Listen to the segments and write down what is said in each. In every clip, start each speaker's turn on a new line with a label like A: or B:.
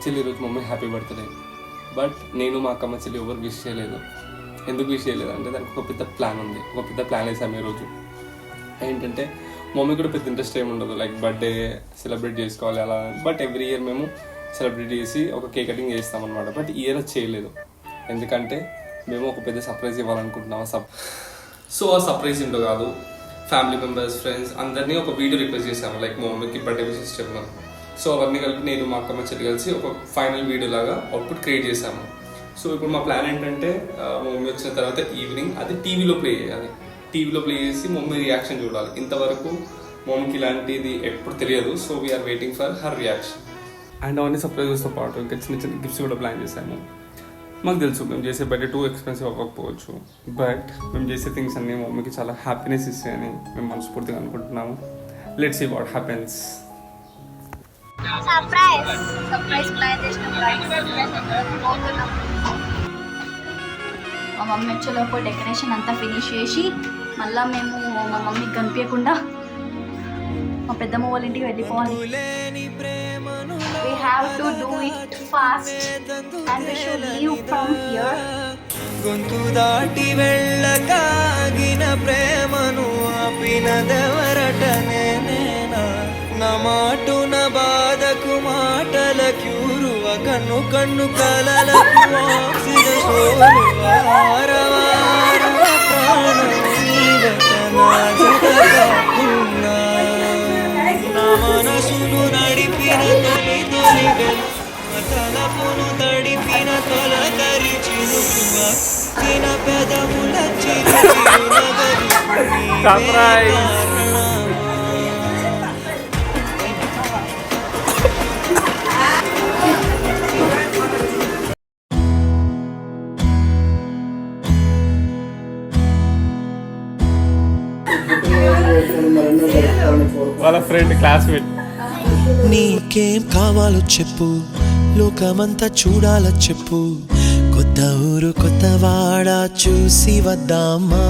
A: Actually ఈరోజు mummy happy birthday, but నేను మా అక్కమ్మ చెల్లి ఎవరు విష్ చేయలేదు. ఎందుకు విష్ చేయలేదు అంటే దానికి ఒక పెద్ద ప్లాన్ ఉంది. ఒక పెద్ద ప్లాన్ వేసాము ఈరోజు. ఏంటంటే మమ్మీ కూడా పెద్ద ఇంట్రెస్ట్ ఏమి ఉండదు లైక్ బర్త్డే సెలబ్రేట్ చేసుకోవాలి అలా, బట్ ఎవ్రీ ఇయర్ మేము సెలబ్రేట్ చేసి ఒక కేక్ కటింగ్ చేస్తామన్నమాట. బట్ ఈ ఇయర్ చేయలేదు, ఎందుకంటే మేము ఒక పెద్ద సర్ప్రైజ్ ఇవ్వాలనుకుంటున్నాం. సో ఆ సర్ప్రైజ్ ఏంటో కాదు, ఫ్యామిలీ మెంబర్స్ ఫ్రెండ్స్ అందరినీ ఒక వీడియో రిక్వెస్ట్ చేసాము లైక్ మా మమ్మీకి బర్త్డే విషెస్ చెప్పినాను. సో అవన్నీ కలిపి నేను మా అక్కమ్మ చెల్లి కలిసి ఒక ఫైనల్ వీడియో లాగా అవుట్పుట్ క్రియేట్ చేశాము. సో ఇప్పుడు మా ప్లాన్ ఏంటంటే మా మమ్మీ వచ్చిన తర్వాత ఈవినింగ్ అది టీవీలో ప్లే చేయాలి. టీవీలో ప్లే చేసి మమ్మీ రియాక్షన్ చూడాలి. ఇంతవరకు మమ్మీకి ఇలాంటిది ఎప్పుడు తెలియదు. So we are waiting for her reaction. And అవన్నీ సర్ప్రైజెస్తో పాటు ఇంకా చిన్న చిన్న గిఫ్ట్స్ కూడా ప్లాన్ చేశాము. మాకు తెలుసు మేము చేసే బర్త్డే టూ ఎక్స్పెన్సివ్ అవ్వకపోవచ్చు, బట్ మేము చేసే థింగ్స్ అన్నీ మమ్మీకి చాలా హ్యాపీనెస్ ఇస్తాయని మేము మనస్ఫూర్తిగా అనుకుంటున్నాము. Let's see what happens.
B: మా మమ్మీ వచ్చేలోపు డెకరేషన్ అంతా ఫినిష్ చేసి మళ్ళీ మేము మా మమ్మీకి కనిపించకుండా మా పెద్దమ్మ వాళ్ళ ఇంటికి వెళ్ళిపోవాలి. We have to do it fast and we should leave from here.
C: గొంతు దాటి వెళ్ళకాగిన ప్రేమను ఆపినదెవరటనే నేనా, నా మాటున బాధకు మాటల క్యూరువ కన్ను కన్ను కలలకు ఆక్సిజన్ వారవారు ప్రాణం నీవటనా నా మనసును నడిపిన తొలి తొలి తలపును తడిపిన తొలకరి చిరుకువ చిన్న పెదవుల
A: వాళ్ళ ఫ్రెండ్ క్లాస్మేట్.
C: నీకేం కావాలో చెప్పు, లోకమంతా చూడాల చెప్పు, కొత్త ఊరు కొత్త వాడ చూసి వద్దామా,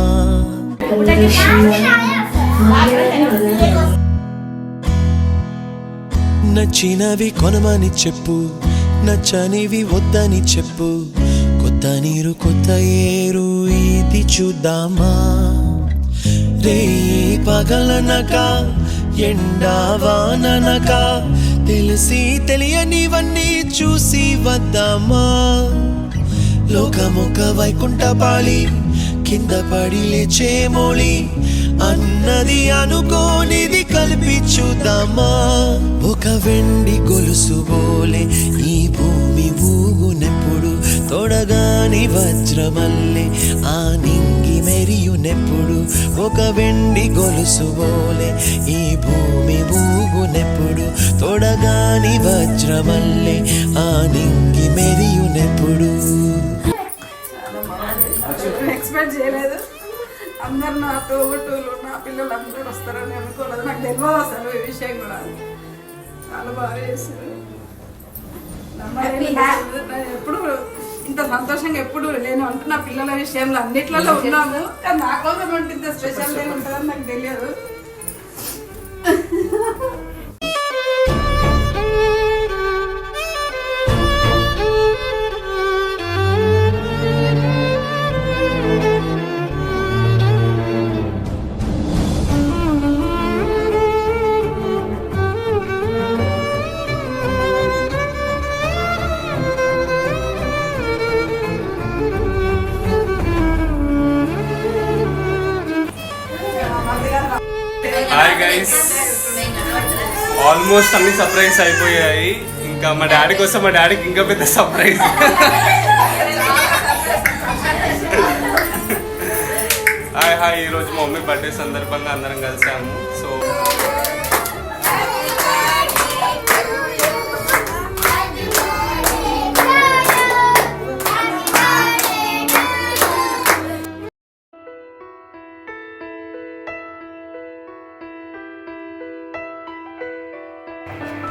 C: నచ్చినవి కొనమని చెప్పు, నచ్చనివి వద్దని చెప్పు, కొత్త నీరు కొత్త ఏరు ఇది చూద్దామా, రే పగలనక ఎండావాననక తెలిసి తెలియనివన్నీ చూసి వద్దామా, లోకమొక వైకుంఠపాళి కింద పడి లేచే మోళి అన్నది అనుకోనిది కలిపి చూద్దామా, ఒక వెండి గొలుసు బోలే ఈ భూమి ఊగునెప్పుడు, తొడగాని వజ్రమల్లె ఆ నింగి మెరియునెప్పుడు, ఒక వెండి గొలుసు బోలే ఈ భూమి ఊగునెప్పుడు, తొడగాని వజ్రమల్లె ఆ నింగి మెరియునెప్పుడు.
D: ఎక్స్పెక్ట్ చేయలేదు. అందరు నా తోబుట్టులు నా పిల్లలు అందరూ వస్తారని అనుకోలేదు. నాకు తెలియదు అసలు ఈ విషయం కూడా. చాలా బాగా చేస్తారు. ఎప్పుడు ఇంత సంతోషంగా ఎప్పుడు లేను అంటే నా పిల్లల విషయంలో అన్నిట్లలో ఉన్నాము, కానీ నా కోసం ఉంటే ఇంత స్పెషల్ డే ఉంటుందని నాకు తెలియదు.
A: హాయ్ గైస్, ఆల్మోస్ట్ అన్ని సర్ప్రైజ్ అయిపోయాయి. ఇంకా మా డాడీ కోసం మా డాడీకి ఇంకా పెద్ద సర్ప్రైజ్. హాయ్ హాయ్, ఈరోజు మా మమ్మీ బర్త్డే సందర్భంగా అందరం కలిసాము. సో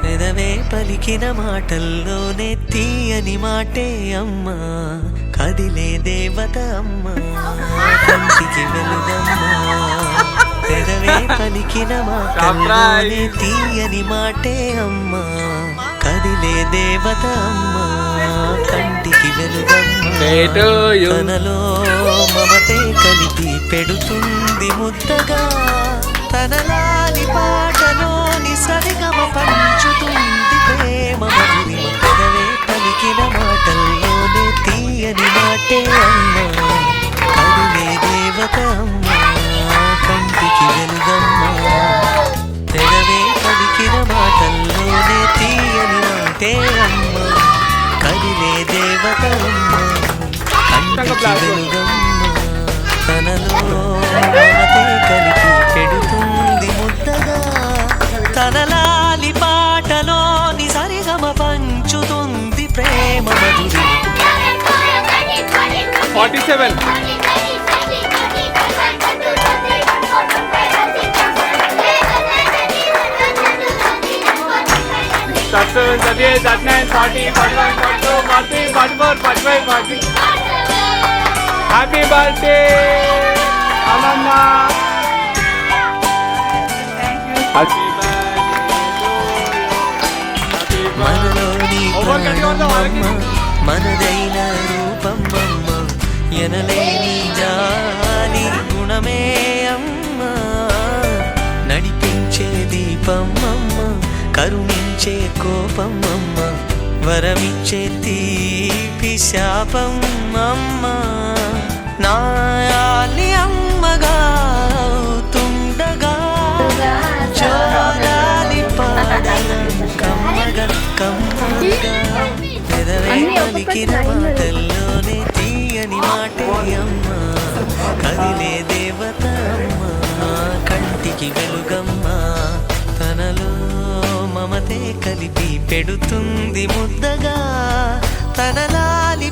C: పెదవే పలికిన మాటల్లోనే తీయని మాటే అమ్మా, కదిలే దేవత అమ్మా, కంటికి వెలుగమ్మా, పెదవే పలికిన మాటల్లోనే తీయని మాటే అమ్మా, కదిలే దేవత అమ్మ కంటికి వెలుగమ్మ తనలో మమతే కలిపి పెడుతుంది ముద్దగా తన లాలి పాటలోని సరిగమ పంచుతుంది ప్రేమ మధురిమ పెదవే పలికిన మాటల్లోనే తీయని మాటే అమ్మ కదిలే దేవత అమ్మ కంటికి వెలుగమ్మ పెదవే పలికిన మాటల్లోనే తీయని మాటే అమ్మ కదిలే దేవత అమ్మ కంటికి వెలుగమ్మ తనలో మమతే కలిపి పెడుతుంది ముద్దగా తన లాలి పాటలోని సరిగమ పంచుతుంది ప్రేమ మధురి
A: 47 37 38 39 40 41 42 43 44 45 46 హ్యాపీ బర్త్డే అమ్మమ్మ హ్యాపీ
C: మనలోని ప్రాణమమ్మ మనదైన రూపమమ్మ ఎనలేని జాలి గుణమే అమ్మ నడిపించే దీపమమ్మ కరుణించే కోపమమ్మ వరమిచ్చే తీపి శాపమమ్మ నాయాలి అమ్మగా అవుతుండగా జోరాలి పాడన కమ్మగా కమ్మగా పెదవే పలికిన మాటల్లోనే తీయని మాటే అమ్మ కదిలే దేవత అమ్మ కంటికి వెలుగమ్మ తనలో మమతే కలిపి పెడుతుంది ముద్దగా తన లాలి